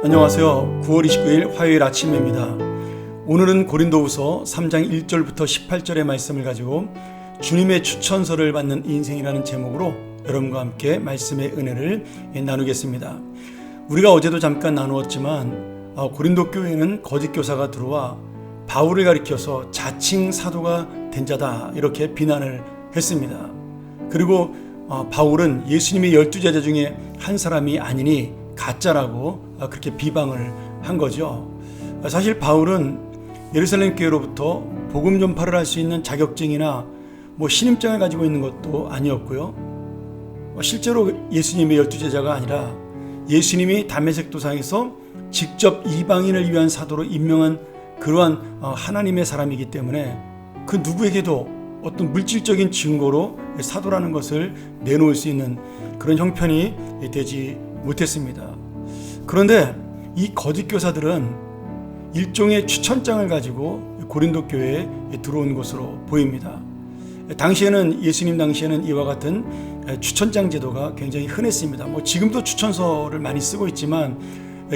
안녕하세요. 9월 29일 화요일 아침입니다. 오늘은 고린도후서 3장 1절부터 18절의 말씀을 가지고 주님의 추천서를 받는 인생이라는 제목으로 여러분과 함께 말씀의 은혜를 나누겠습니다. 우리가 어제도 잠깐 나누었지만 고린도 교회에는 거짓 교사가 들어와 바울을 가리켜서 자칭 사도가 된 자다 이렇게 비난을 했습니다. 그리고 바울은 예수님의 12제자 중에 한 사람이 아니니 가짜라고 그렇게 비방을 한 거죠. 사실 바울은 예루살렘 교회로부터 복음 전파를 할 수 있는 자격증이나 신임장을 가지고 있는 것도 아니었고요. 실제로 예수님의 12제자가 아니라 예수님이 다메섹 도상에서 직접 이방인을 위한 사도로 임명한 그러한 하나님의 사람이기 때문에 그 누구에게도 어떤 물질적인 증거로 사도라는 것을 내놓을 수 있는 그런 형편이 되지 못했습니다. 그런데 이 거짓 교사들은 일종의 추천장을 가지고 고린도 교회에 들어온 것으로 보입니다. 당시에는 예수님 당시에는 이와 같은 추천장 제도가 굉장히 흔했습니다. 지금도 추천서를 많이 쓰고 있지만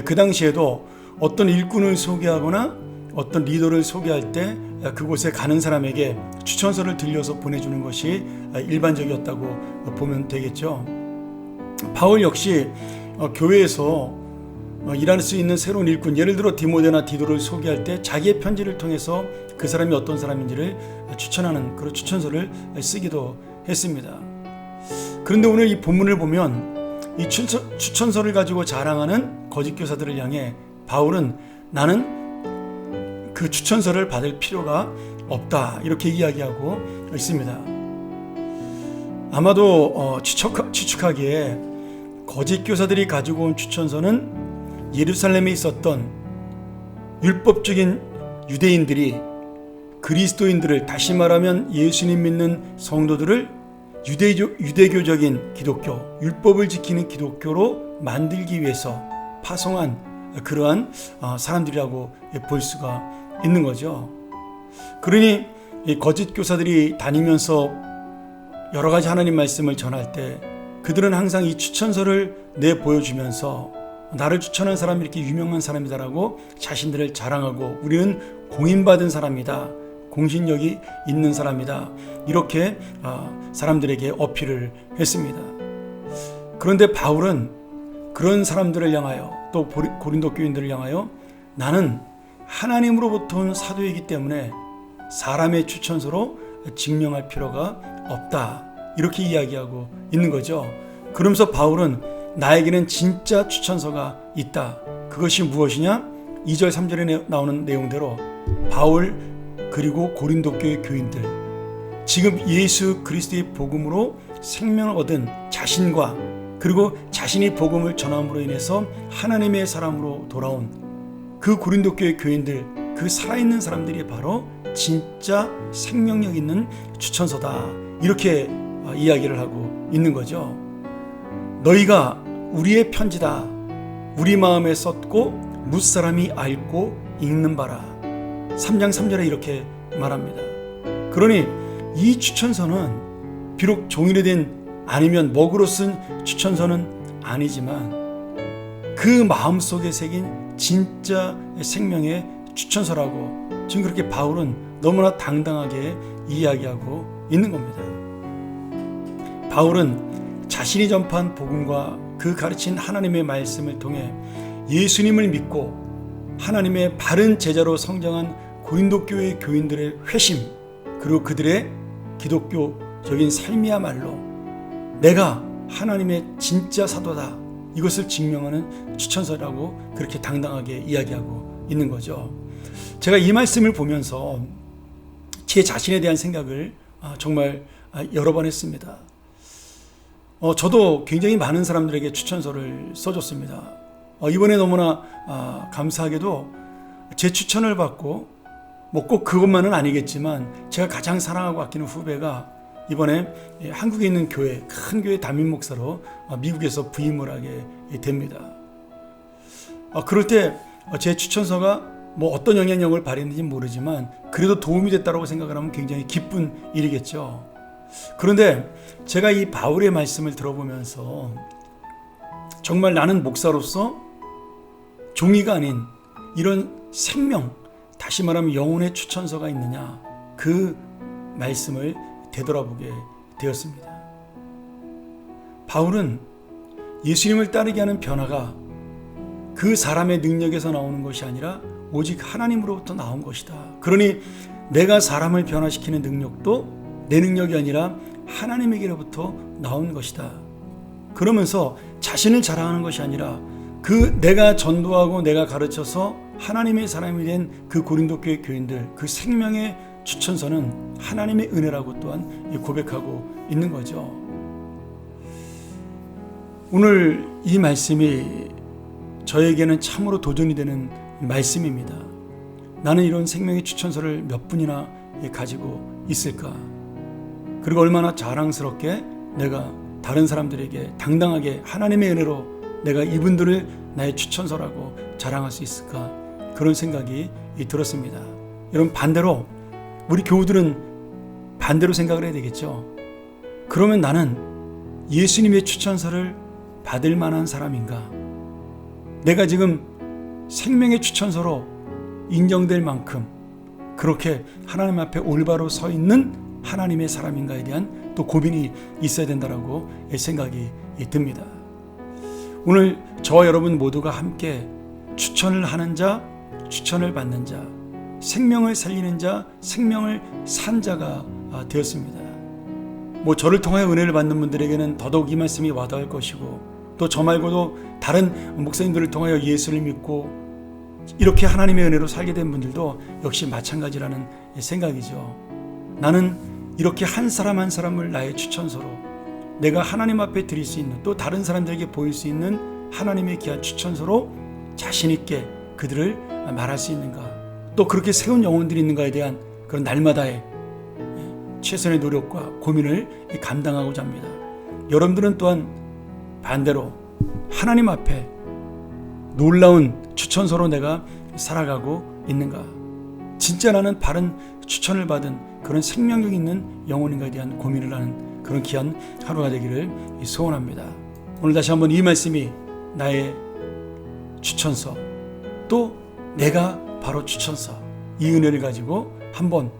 그 당시에도 어떤 일꾼을 소개하거나 어떤 리더를 소개할 때 그곳에 가는 사람에게 추천서를 들려서 보내주는 것이 일반적이었다고 보면 되겠죠. 바울 역시 교회에서 일할 수 있는 새로운 일꾼, 예를 들어 디모데나 디도를 소개할 때 자기의 편지를 통해서 그 사람이 어떤 사람인지를 추천하는 그런 추천서를 쓰기도 했습니다. 그런데 오늘 이 본문을 보면 이 추천서를 가지고 자랑하는 거짓 교사들을 향해 바울은 나는 그 추천서를 받을 필요가 없다 이렇게 이야기하고 있습니다. 아마도 추측하기에 거짓 교사들이 가지고 온 추천서는 예루살렘에 있었던 율법적인 유대인들이 그리스도인들을, 다시 말하면 예수님 믿는 성도들을 유대교적인 기독교, 율법을 지키는 기독교로 만들기 위해서 파송한 그러한 사람들이라고 볼 수가 있는 거죠. 그러니 이 거짓 교사들이 다니면서 여러 가지 하나님 말씀을 전할 때 그들은 항상 이 추천서를 내보여주면서 나를 추천한 사람이 이렇게 유명한 사람이다라고 자신들을 자랑하고 우리는 공인받은 사람이다, 공신력이 있는 사람이다 이렇게 사람들에게 어필을 했습니다. 그런데 바울은 그런 사람들을 향하여 또 고린도 교인들을 향하여 나는 하나님으로부터 온 사도이기 때문에 사람의 추천서로 증명할 필요가 없다 이렇게 이야기하고 있는 거죠. 그러면서 바울은 나에게는 진짜 추천서가 있다. 그것이 무엇이냐? 2절 3절에 나오는 내용대로 바울 그리고 고린도 교회 교인들, 지금 예수 그리스도의 복음으로 생명을 얻은 자신과 그리고 자신이 복음을 전함으로 인해서 하나님의 사람으로 돌아온 그 고린도 교회 교인들, 그 살아있는 사람들이 바로 진짜 생명력 있는 추천서다 이렇게 이야기를 하고 있는 거죠. 너희가 우리의 편지다, 우리 마음에 썼고 무사람이 알고 읽는 바라. 3장 3절에 이렇게 말합니다. 그러니 이 추천서는 비록 종이로 된 아니면 먹으로 쓴 추천서는 아니지만 그 마음속에 새긴 진짜 생명의 추천서라고 지금 그렇게 바울은 너무나 당당하게 이야기하고 있는 겁니다. 바울은 자신이 전파한 복음과 그 가르친 하나님의 말씀을 통해 예수님을 믿고 하나님의 바른 제자로 성장한 고린도 교회 교인들의 회심 그리고 그들의 기독교적인 삶이야말로 내가 하나님의 진짜 사도다 이것을 증명하는 추천서라고 그렇게 당당하게 이야기하고 있는 거죠. 제가 이 말씀을 보면서 제 자신에 대한 생각을 정말 여러 번 했습니다. 저도 굉장히 많은 사람들에게 추천서를 써줬습니다. 이번에 너무나 감사하게도 제 추천을 받고 꼭 그것만은 아니겠지만 제가 가장 사랑하고 아끼는 후배가 이번에 한국에 있는 교회, 큰 교회 담임 목사로 미국에서 부임을 하게 됩니다. 그럴 때 제 추천서가 어떤 영향력을 발휘했는지 모르지만 그래도 도움이 됐다고 생각을 하면 굉장히 기쁜 일이겠죠. 그런데 제가 이 바울의 말씀을 들어보면서 정말 나는 목사로서 종이가 아닌 이런 생명, 다시 말하면 영혼의 추천서가 있느냐, 그 말씀을 되돌아보게 되었습니다. 바울은 예수님을 따르게 하는 변화가 그 사람의 능력에서 나오는 것이 아니라 오직 하나님으로부터 나온 것이다. 그러니 내가 사람을 변화시키는 능력도 내 능력이 아니라 하나님에게로부터 나온 것이다. 그러면서 자신을 자랑하는 것이 아니라 그 내가 전도하고 내가 가르쳐서 하나님의 사람이 된 그 고린도 교회 교인들, 그 생명의 추천서는 하나님의 은혜라고 또한 고백하고 있는 거죠. 오늘 이 말씀이 저에게는 참으로 도전이 되는 말씀입니다. 나는 이런 생명의 추천서를 몇 분이나 가지고 있을까? 그리고 얼마나 자랑스럽게 내가 다른 사람들에게 당당하게 하나님의 은혜로 내가 이분들을 나의 추천서라고 자랑할 수 있을까? 그런 생각이 들었습니다. 여러분, 반대로 우리 교우들은 반대로 생각을 해야 되겠죠. 그러면 나는 예수님의 추천서를 받을 만한 사람인가? 내가 지금 생명의 추천서로 인정될 만큼 그렇게 하나님 앞에 올바로 서 있는 하나님의 사람인가에 대한 또 고민이 있어야 된다라고 생각이 듭니다. 오늘 저와 여러분 모두가 함께 추천을 하는 자, 추천을 받는 자, 생명을 살리는 자, 생명을 산 자가 되었습니다. 저를 통하여 은혜를 받는 분들에게는 더더욱 이 말씀이 와닿을 것이고, 또 저 말고도 다른 목사님들을 통하여 예수를 믿고 이렇게 하나님의 은혜로 살게 된 분들도 역시 마찬가지라는 생각이죠. 나는 이렇게 한 사람 한 사람을 나의 추천서로 내가 하나님 앞에 드릴 수 있는, 또 다른 사람들에게 보일 수 있는 하나님의 귀한 추천서로 자신 있게 그들을 말할 수 있는가, 또 그렇게 세운 영혼들이 있는가에 대한 그런 날마다의 최선의 노력과 고민을 감당하고자 합니다. 여러분들은 또한 반대로 하나님 앞에 놀라운 추천서로 내가 살아가고 있는가? 진짜 나는 바른 추천을 받은 그런 생명력 있는 영혼인가에 대한 고민을 하는 그런 귀한 하루가 되기를 소원합니다. 오늘 다시 한번 이 말씀이 나의 추천서, 또 내가 바로 추천서, 이 은혜를 가지고 한번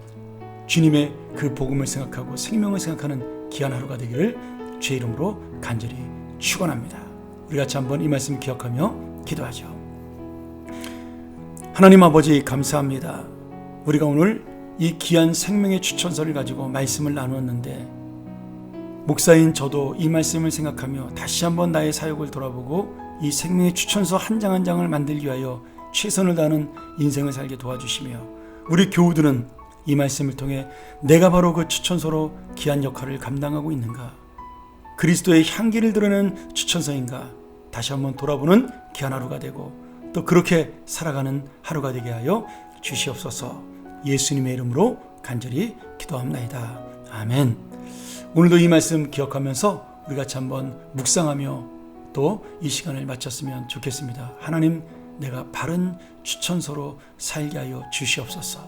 주님의 그 복음을 생각하고 생명을 생각하는 귀한 하루가 되기를 주의 이름으로 간절히 축원합니다. 우리 같이 한번 이 말씀 기억하며 기도하죠. 하나님 아버지, 감사합니다. 우리가 오늘 이 귀한 생명의 추천서를 가지고 말씀을 나누었는데, 목사인 저도 이 말씀을 생각하며 다시 한번 나의 사역을 돌아보고 이 생명의 추천서 한 장 한 장을 만들기 위하여 최선을 다하는 인생을 살게 도와주시며, 우리 교우들은 이 말씀을 통해 내가 바로 그 추천서로 귀한 역할을 감당하고 있는가, 그리스도의 향기를 드러내는 추천서인가, 다시 한번 돌아보는 귀한 하루가 되고 또 그렇게 살아가는 하루가 되게 하여 주시옵소서. 예수님의 이름으로 간절히 기도합나이다. 아멘. 오늘도 이 말씀 기억하면서 우리 같이 한번 묵상하며 또 이 시간을 마쳤으면 좋겠습니다. 하나님, 내가 바른 추천서로 살게 하여 주시옵소서.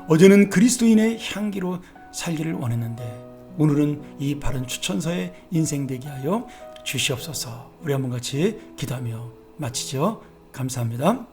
어제는 그리스도인의 향기로 살기를 원했는데 오늘은 이 바른 추천서의 인생 되게 하여 주시옵소서. 우리 한번 같이 기도하며 마치죠. 감사합니다.